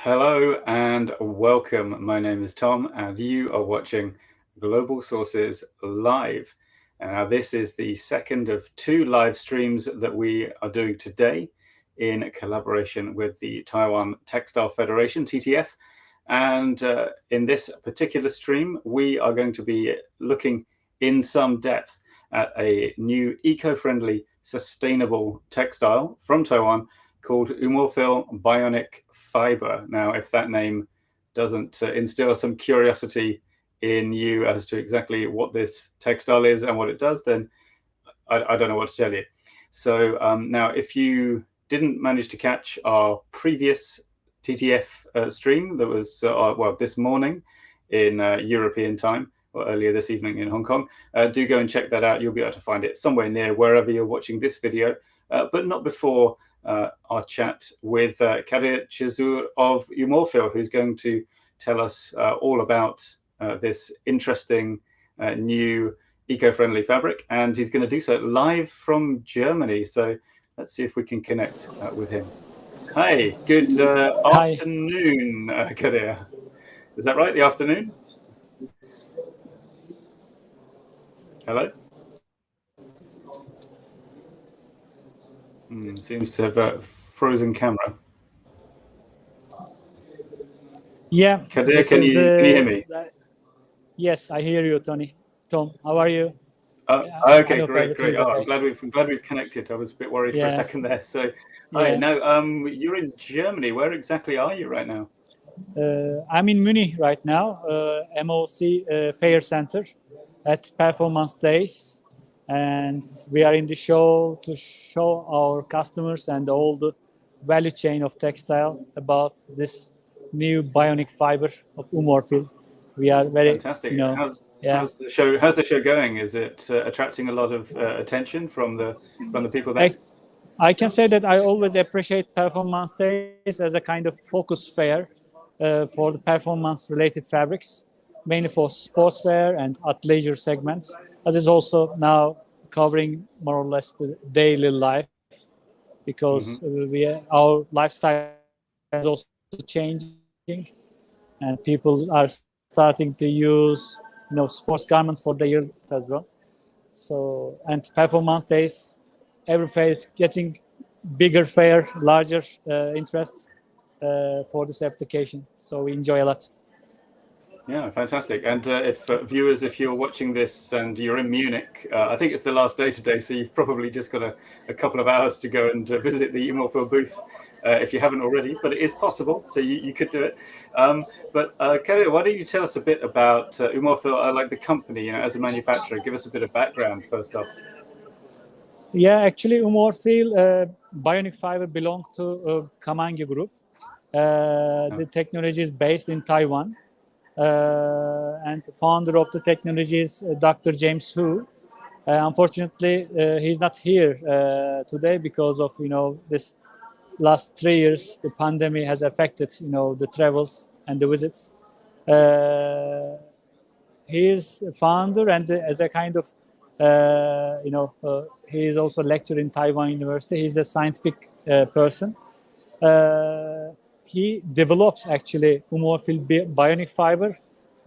Hello and welcome. My name is Tom, and you are watching Global Sources Live. Now, this is the second of two live streams that we are doing today in collaboration with the Taiwan Textile Federation, TTF. And in this particular stream, we are going to be looking in some depth at a new eco-friendly, sustainable textile from Taiwan called UMORFIL Bionic Fiber. Now, if that name doesn't instill some curiosity in you as to exactly what this textile is and what it does, then I don't know what to tell you. So now, if you didn't manage to catch our previous TTF stream that was, well, this morning in European time, or earlier this evening in Hong Kong, do go and check that out. You'll be able to find it somewhere near wherever you're watching this video, but not before our chat with Kadir Chizur of UMORFIL, who's going to tell us all about this interesting new eco-friendly fabric, and he's going to do so live from Germany. So let's see if we can connect with him. Hi, good Hi. afternoon, Kadir. Is that right? The afternoon? Hello? Seems to have a frozen camera. Yeah. Kadir, can you hear me? Yes, I hear you, Tony. Tom, how are you? Okay, great. Oh, I'm glad we've connected. I was a bit worried for a second there. So, hi. Now, you're in Germany. Where exactly are you right now? I'm in Munich right now, MOC Fair Center at Performance Days, and we are in the show to show our customers and all the value chain of textile about this new bionic fiber of UMORFIL. We are very fantastic. How's the show going? Is it attracting a lot of attention from the people there? I can say that I always appreciate Performance Days as a kind of focus fair for the performance-related fabrics, mainly for sportswear and athleisure segments. But it's also now covering more or less the daily life, because our lifestyle is also changing, and people are starting to use sports garments for their as well. So, and Performance Days, every fair is getting bigger fair, larger interest for this application. So we enjoy a lot. Yeah, fantastic. And if viewers, if you're watching this and you're in Munich, I think it's the last day today, so you've probably just got a couple of hours to go and visit the UMORFIL booth if you haven't already, but it is possible, so you could do it. But Kadir, why don't you tell us a bit about UMORFIL, like the company, as a manufacturer? Give us a bit of background first off. Yeah, actually, UMORFIL Bionic Fiber belongs to Kamangi Group. The technology is based in Taiwan. And the founder of the technology is Dr. James Hu. Unfortunately, he's not here today because of this last 3 years. The pandemic has affected the travels and the visits. He is founder, and as a kind of he is also a lecturer in Taiwan University. He's a scientific person. He develops actually UMORFIL Bionic Fiber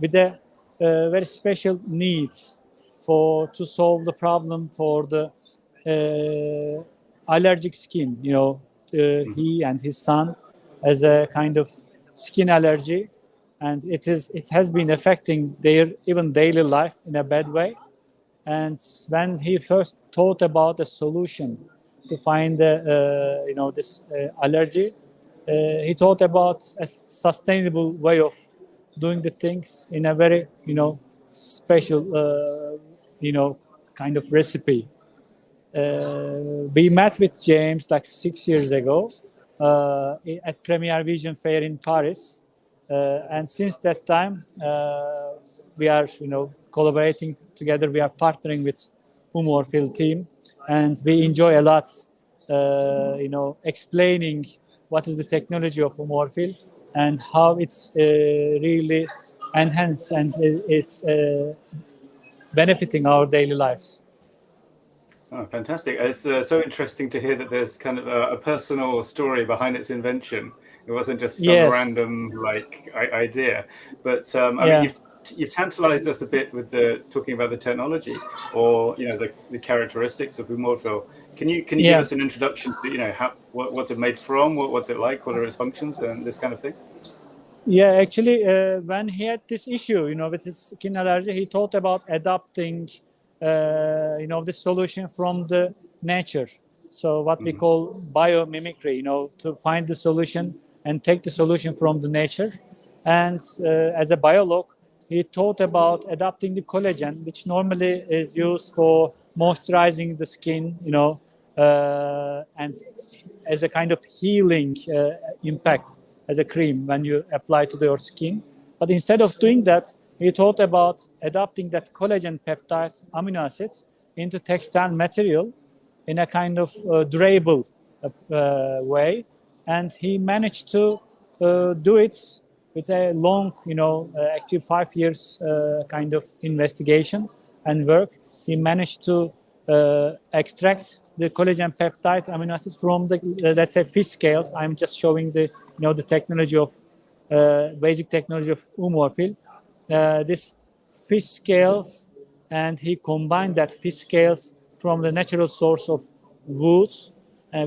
with a very special needs to solve the problem for the allergic skin. He and his son has a kind of skin allergy, and it has been affecting their even daily life in a bad way. And when he first thought about a solution to find this allergy, he thought about a sustainable way of doing the things in a very special kind of recipe. We met with James like 6 years ago at Premier Vision Fair in Paris, and since that time we are collaborating together. We are partnering with UMORFIL team, and we enjoy a lot explaining what is the technology of UMORFIL and how it's really enhanced and it's benefiting our daily lives. Oh, fantastic. It's so interesting to hear that there's kind of a personal story behind its invention. It wasn't just some Yes. random like idea. But I mean, Yeah. you've tantalized us a bit with the talking about the technology or the characteristics of UMORFIL. Can you give Yeah. us an introduction to what's it made from, what's it like, what are its functions, and this kind of thing? Yeah, actually, when he had this issue, with his skin allergy, he thought about adapting, the solution from the nature. So what we Mm. call biomimicry, to find the solution and take the solution from the nature. And as a biolog, he thought about adapting the collagen, which normally is used for moisturizing the skin, and as a kind of healing impact as a cream when you apply to your skin. But instead of doing that, he thought about adapting that collagen peptide amino acids into textile material in a kind of durable way. And he managed to do it with a long, actually 5 years kind of investigation and work. He managed to extract the collagen peptide amino acids from the, let's say, fish scales. I'm just showing the technology of basic technology of UMORFIL. This fish scales, and he combined that fish scales from the natural source of wood,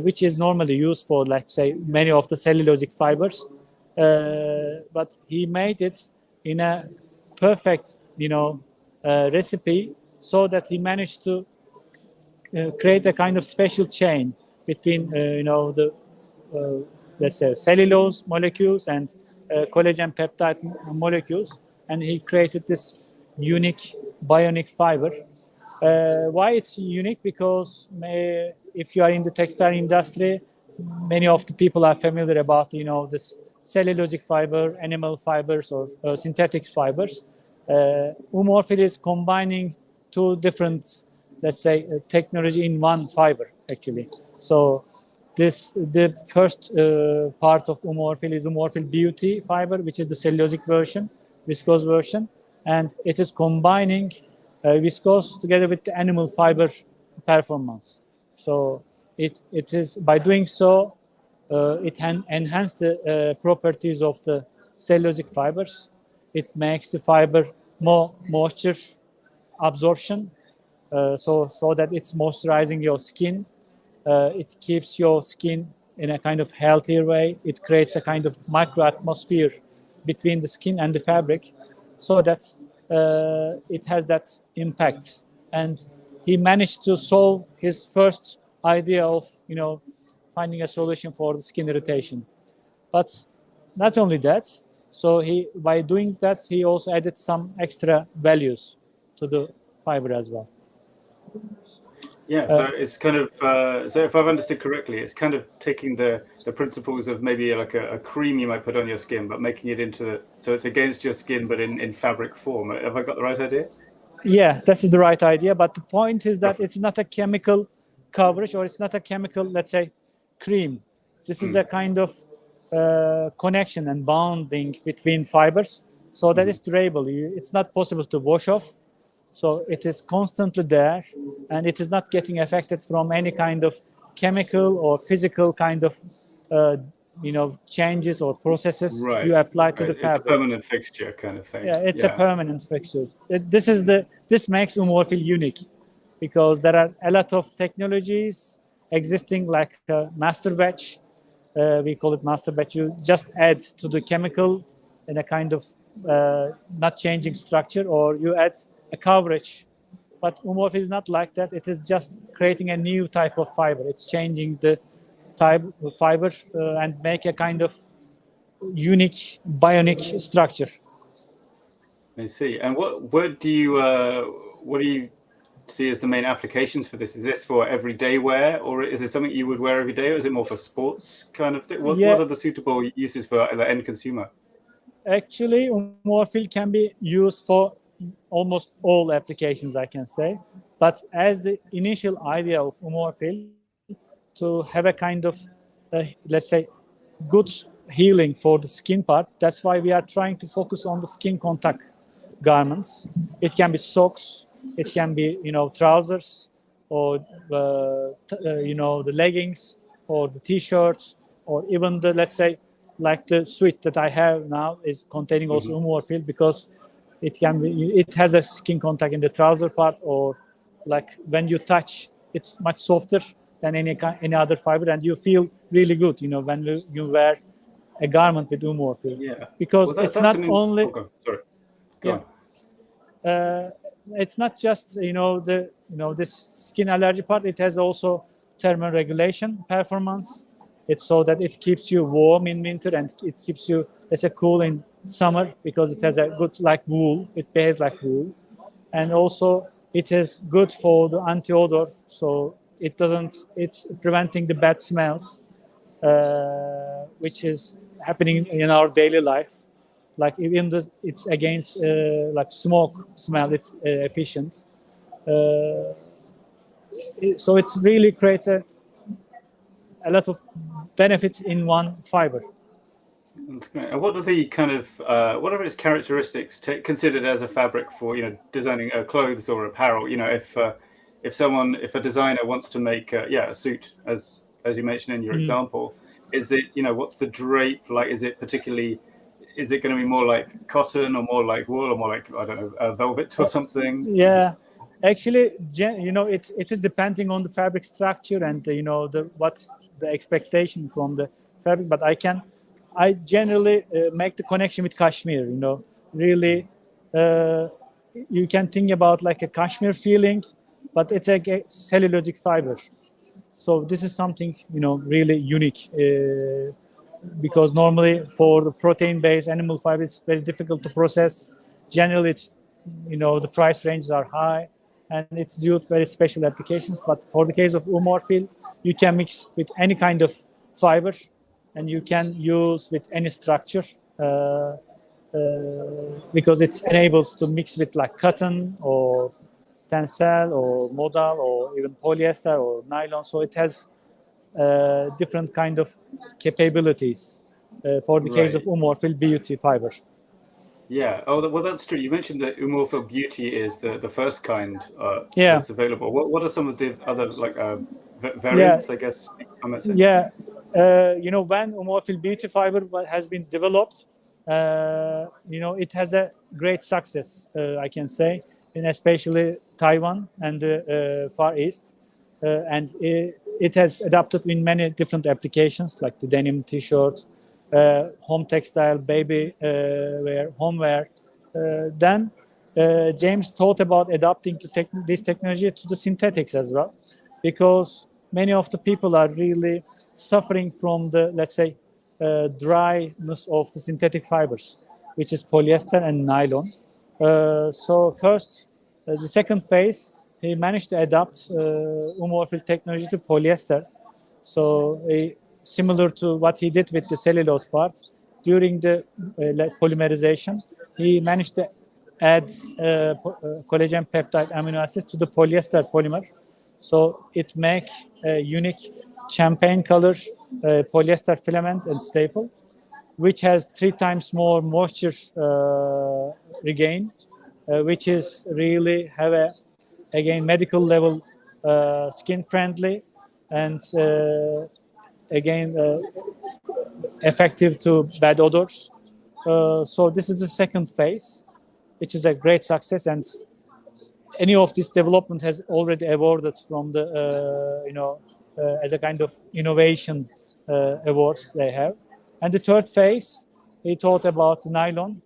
which is normally used for, like, say, many of the cellulosic fibers. But he made it in a perfect, recipe, so that he managed to create a kind of special chain between, the let's say cellulose molecules and collagen peptide molecules, and he created this unique bionic fiber. Why it's unique? Because if you are in the textile industry, many of the people are familiar about this cellulosic fiber, animal fibers, or synthetic fibers. UMORFIL is combining two different, let's say, technology in one fiber actually. So the first part of UMORFIL is UMORFIL Beauty fiber, which is the cellulosic version, viscose version, and it is combining viscose together with the animal fiber performance. So it is, by doing so, it enhance the properties of the cellulosic fibers. It makes the fiber more moisture absorption, so that it's moisturizing your skin. It keeps your skin in a kind of healthier way. It creates a kind of micro atmosphere between the skin and the fabric, so that it has that impact. And he managed to solve his first idea of finding a solution for the skin irritation. But not only that, so he, by doing that, he also added some extra values to the fiber as well. Yeah, so it's kind of so if I've understood correctly, it's kind of taking the principles of maybe like a cream you might put on your skin, but making it into so it's against your skin, but in fabric form. Have I got the right idea? Yeah, that's the right idea. But the point is that Perfect. it's not a chemical coverage, or it's not a chemical, let's say, cream. This is a kind of connection and bonding between fibers, so that it's durable. It's not possible to wash off. So it is constantly there, and it is not getting affected from any kind of chemical or physical kind of changes or processes Right, you apply to right. the It's a fabric. permanent fixture kind of thing. Yeah, it's a Yeah, permanent fixture. This makes UMORFIL unique, because there are a lot of technologies existing, like master batch. We call it master batch. You just add to the chemical in a kind of not changing structure, or you add a coverage. But UMORF is not like that. It is just creating a new type of fiber. It's changing the type of fiber and make a kind of unique bionic structure. I see. And what do you see as the main applications for this? Is this for everyday wear, or is it something you would wear every day, or is it more for sports kind of thing? What Yeah, are the suitable uses for the end consumer? actually, UMORFIL can be used for almost all applications, I can say. But as the initial idea of UMORFIL, to have a kind of, let's say, good healing for the skin part, that's why we are trying to focus on the skin contact garments. It can be socks, it can be trousers, or the leggings or the t-shirts, or even the, let's say, like the suit that I have now is containing also UMORFIL, because it has a skin contact in the trouser part, or like when you touch, it's much softer than any other fiber, and you feel really good, when you wear a garment with UMORFIL. Yeah. Because Well, it's that's not an only, sorry. Go yeah, on. it's not just this skin allergy part. It has also thermal regulation performance. It's so that it keeps you warm in winter and it keeps you, let's say, cool in summer, because it has a good, like, wool. It behaves like wool, and also it is good for the anti-odor. So it's preventing the bad smells, which is happening in our daily life. Like, even it's against like smoke smell, it's efficient. So it really creates a lot of benefits in one fiber. That's great. And what are the kind of what are its characteristics considered as a fabric for designing clothes or apparel? If a designer wants to make a suit, as you mentioned in your example, is it what's the drape like? Is it particularly, is it going to be more like cotton or more like wool or more like, I don't know, velvet or something? Yeah, actually, it is depending on the fabric structure and what the expectation from the fabric. But I generally make the connection with cashmere. Really, you can think about like a cashmere feeling, but it's a cellulosic fiber. So this is something really unique. Because normally for the protein-based animal fiber, it's very difficult to process. Generally, the price ranges are high, and it's due to very special applications. But for the case of UMORFIL, you can mix with any kind of fiber, and you can use with any structure, because it enables to mix with like cotton or tencel or modal or even polyester or nylon. So it has different kind of capabilities for the case of UMORFIL Beauty fiber. Yeah. Oh, well, that's true. You mentioned that UMORFIL Beauty is the first kind Yeah, that's available. What are some of the other yeah, variants, I guess I might say? yeah. When UMORFIL Beauty fiber has been developed, it has a great success, I can say, in especially Taiwan and the Far East. And it has adapted in many different applications, like the denim t-shirt, home textile, baby wear, homeware. Then James thought about adapting this technology to the synthetics as well, because many of the people are really suffering from the, let's say, dryness of the synthetic fibers, which is polyester and nylon. So first, the second phase, he managed to adapt UMORFIL technology to polyester. So similar to what he did with the cellulose part, during the polymerization, he managed to add collagen peptide amino acids to the polyester polymer. So it makes a unique champagne color polyester filament and staple, which has 3 times more moisture regain, which is really have a, again, medical level skin friendly, and again effective to bad odors. So this is the second phase, which is a great success, and any of this development has already awarded from the as a kind of innovation awards they have. And the third phase, he thought about nylon,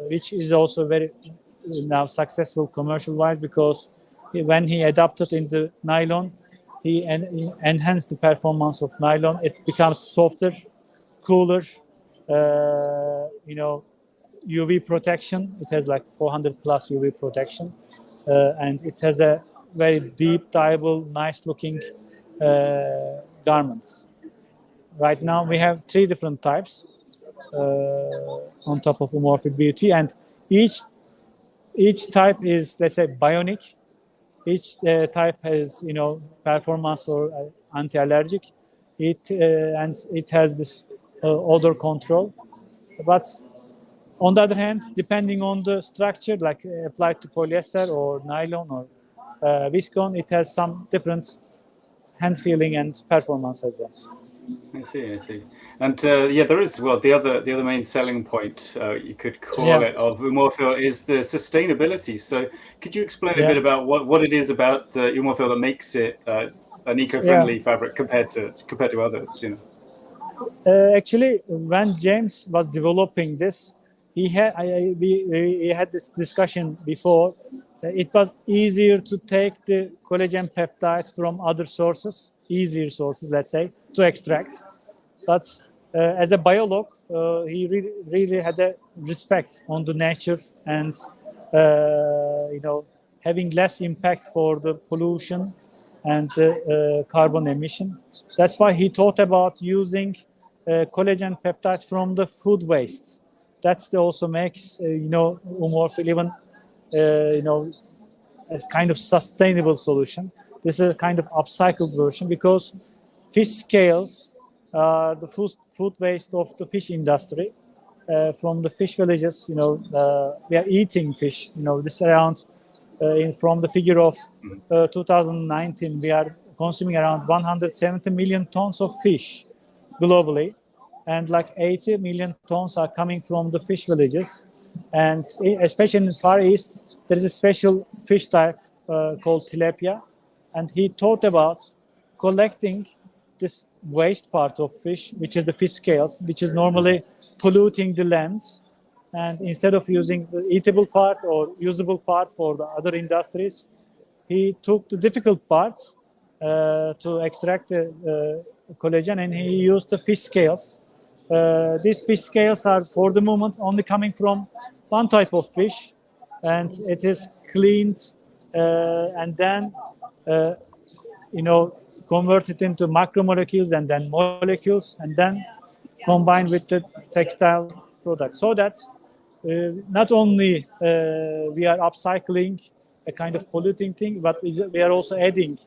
which is also very now successful commercial wise, because when he adapted into nylon, he enhanced the performance of nylon. It becomes softer, cooler, UV protection. It has like 400 plus UV protection, and it has a very deep, dyeable, nice looking garments. Right now we have 3 different types on top of UMORFIL Beauty, and each type is, let's say, bionic. Each type has performance for anti-allergic. And it has this odor control. But on the other hand, depending on the structure, like applied to polyester or nylon or viscose, it has some different hand feeling and performance as well. I see. And yeah, there is, well, the other main selling point, you could call it, of UMORFIL is the sustainability. So could you explain a bit about what it is about UMORFIL that makes it an eco-friendly fabric compared to others, you know? Actually, when James was developing this, we had this discussion before. It was easier to take the collagen peptide from other sources, easier sources, let's say, to extract. But as a biolog, he really had a respect on the nature and having less impact for the pollution and carbon emission. That's why he thought about using collagen peptides from the food waste. That also makes UMORFIL even a kind of sustainable solution. This is a kind of upcycled version because fish scales are the food waste of the fish industry. From the fish villages, we are eating fish. This around from the figure of 2019, we are consuming around 170 million tons of fish globally, and like 80 million tons are coming from the fish villages. And especially in the Far East, there is a special fish type called tilapia, and he thought about collecting this waste part of fish, which is the fish scales, which is normally polluting the lands. And instead of using the eatable part or usable part for the other industries, he took the difficult part to extract the collagen, and he used the fish scales. These fish scales are, for the moment, only coming from one type of fish, and it is cleaned and then converted into macromolecules and then molecules, and then combined with the textile product, so that not only we are upcycling a kind of polluting thing, but we are also adding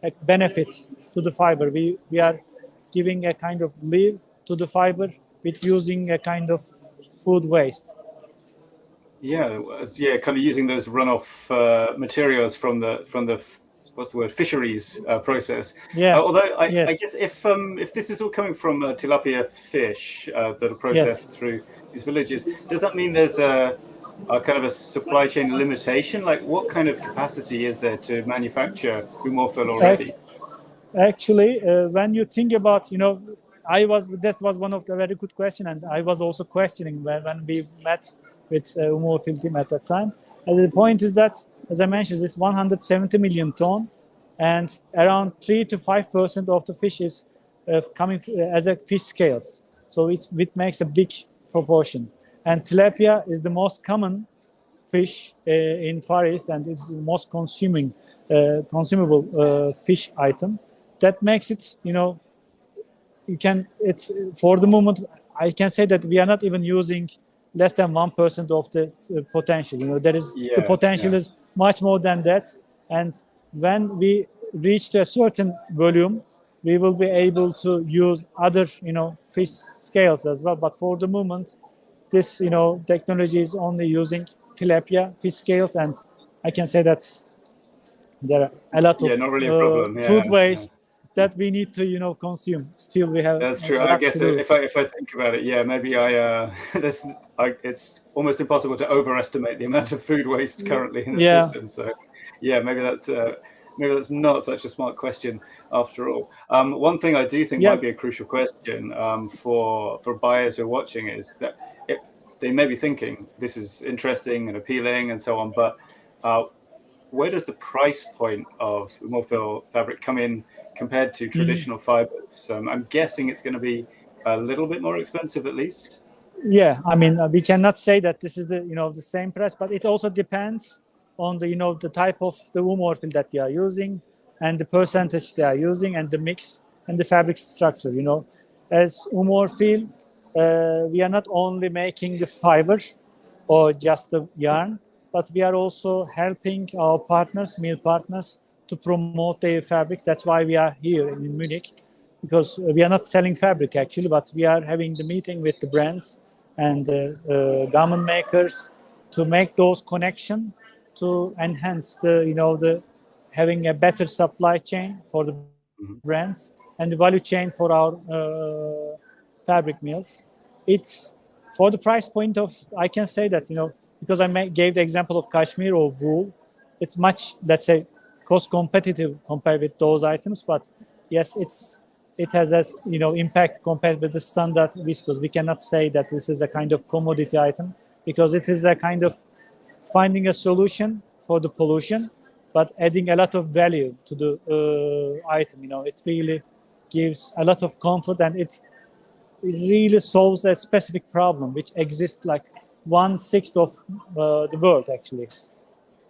a benefit to the fiber. We are giving a kind of live to the fiber with using a kind of food waste. Yeah, kind of using those runoff materials from the what's the word, fisheries process. Yeah. Although I guess if this is all coming from tilapia fish that are processed through these villages, does that mean there's a kind of a supply chain limitation? Like, what kind of capacity is there to manufacture UMORFIL already? Actually, when you think about, that was one of the very good question, and I was also questioning when we met with UMORFIL team at that time. And the point is that, as I mentioned, this 170 million ton, and around 3 to 5% of the fish is coming as a fish scales. So it makes a big proportion. And tilapia is the most common fish in Far East, and it's the most consumable fish item. That makes it, it's for the moment, I can say that we are not even using less than 1% of the potential. There is the potential is much more than that. And when we reach to a certain volume, we will be able to use other, fish scales as well. But for the moment, this, technology is only using tilapia fish scales, and I can say that there are a lot of not really a problem. food waste that we need to consume. Still, we have. That's true. I guess if I think about it, maybe it's almost impossible to overestimate the amount of food waste currently in the system. So, maybe that's not such a smart question after all. One thing I do think might be a crucial question for buyers who are watching is that they may be thinking this is interesting and appealing and so on, but where does the price point of UMORFIL fabric come in compared to traditional fibers? I'm guessing it's going to be a little bit more expensive, at least. Yeah, I mean, we cannot say that this is the same price, but it also depends on the type of the UMORFIL that you are using, and the percentage they are using, and the mix and the fabric structure. As UMORFIL, we are not only making the fiber or just the yarn, but we are also helping our partners, mill partners, to promote their fabrics. That's why we are here in Munich, because we are not selling fabric actually, but we are having the meeting with the brands and garment makers to make those connections to enhance the having a better supply chain for the brands and the value chain for our fabric mills. It's for the price point of, I can say that, because gave the example of cashmere or wool, it's much, let's say, cost competitive compared with those items. But yes, it has a impact compared with the standard viscose. We cannot say that this is a kind of commodity item, because it is a kind of finding a solution for the pollution, but adding a lot of value to the item. It really gives a lot of comfort, and it really solves a specific problem which exists like 1/6 of the world actually.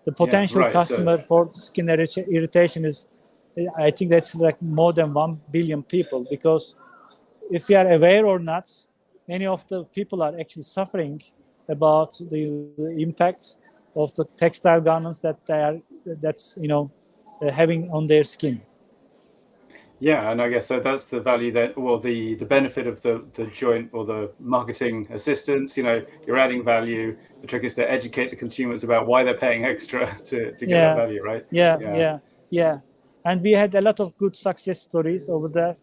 The potential customer for skin irritation is, I think that's like more than 1 billion people, because if we are aware or not, many of the people are actually suffering about the impacts of the textile garments that that's having on their skin. Yeah, and I guess so that's the value that, well, the benefit of the joint or the marketing assistance. You're adding value. The trick is to educate the consumers about why they're paying extra to get that value, right? Yeah. And we had a lot of good success stories over there,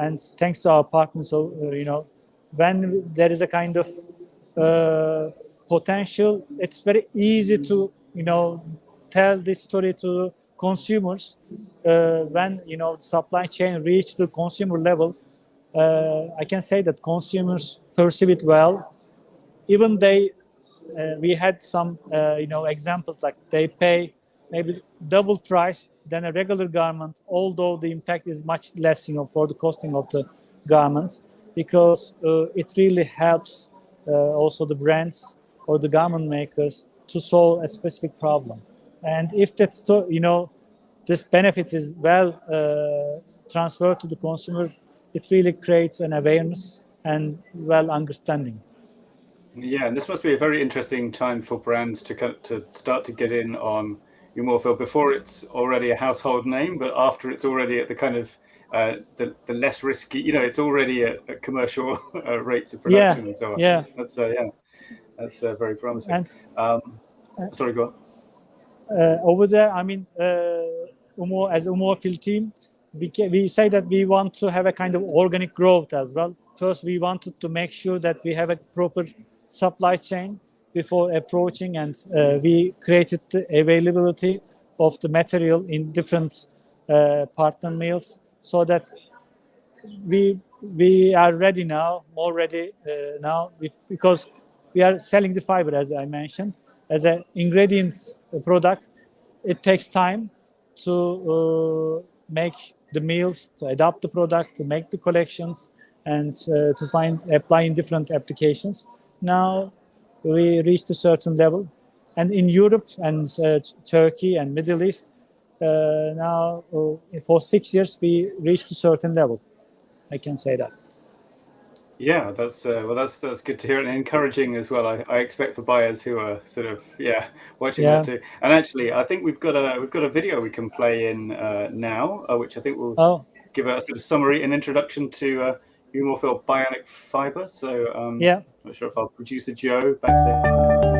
and thanks to our partners. So when there is a kind of potential, it's very easy to tell this story to consumers. When the supply chain reach the consumer level, I can say that consumers perceive it well. Even we had some examples like they pay maybe double price than a regular garment, although the impact is much less for the costing of the garment, because it really helps also the brands or the garment makers to solve a specific problem. And if that's this benefit is well transferred to the consumer, it really creates an awareness and well understanding. Yeah, and this must be a very interesting time for brands to start to get in on UMORFIL before it's already a household name, but after it's already at the kind of the less risky, it's already at commercial rates of production and so on. Yeah. That's very promising. And sorry, go on. Over there, I mean, as UMORFIL team, we say that we want to have a kind of organic growth as well. First, we wanted to make sure that we have a proper supply chain before approaching, and we created the availability of the material in different partner mills, so that we are ready now, more ready now, because we are selling the fiber, as I mentioned, as an ingredient product. It takes time to make the mills, to adapt the product, to make the collections, and to apply in different applications. Now we reached a certain level, and in Europe and Turkey and Middle East, now for 6 years we reached a certain level. I can say that. Yeah, that's that's good to hear and encouraging as well. I expect for buyers who are sort of watching that too. And actually, I think we've got a video we can play in now, which I think will give a sort of summary and introduction to UMORFIL Bionic Fiber. So I'm not sure if our producer Joe backstage.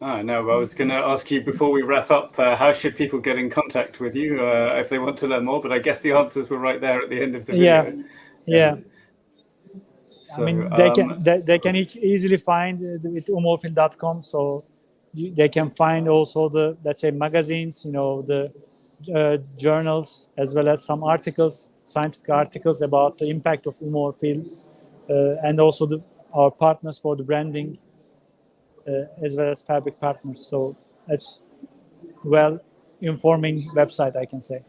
No, I was going to ask you before we wrap up, how should people get in contact with you if they want to learn more? But I guess the answers were right there at the end of the Yeah, video. yeah. I So, mean, they can easily find with umorfil.com. So they can find also the, let's say, magazines, the journals, as well as some articles, scientific articles about the impact of umorfil, and also our partners for the branding, as well as fabric partners. So it's well informing website, I can say.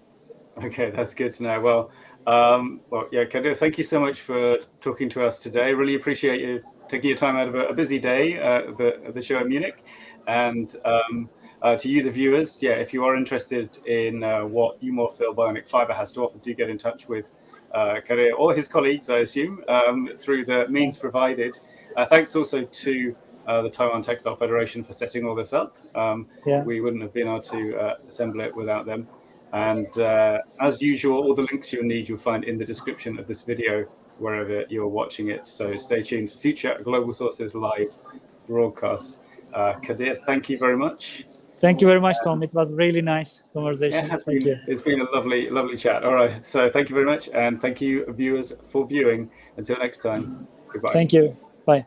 Okay, that's good to know. Well, yeah, Kadir, thank you so much for talking to us today. Really appreciate you taking your time out of a busy day at the show in Munich. And to you, the viewers, yeah, if you are interested in what UMORFIL Bionic Fiber has to offer, do get in touch with Kadir or his colleagues, I assume, through the means provided. Thanks also to the Taiwan Textile Federation for setting all this up. Yeah. We wouldn't have been able to assemble it without them. And as usual, all the links you'll need, you'll find in the description of this video, wherever you're watching it. So stay tuned for future Global Sources live broadcasts. Kadir, thank you very much. Thank you very much, Tom. It was really nice Yeah, conversation. Thank you. it's been a lovely chat. All right. So thank you very much. And thank you, viewers, for viewing. Until next time, goodbye. Thank you. Bye.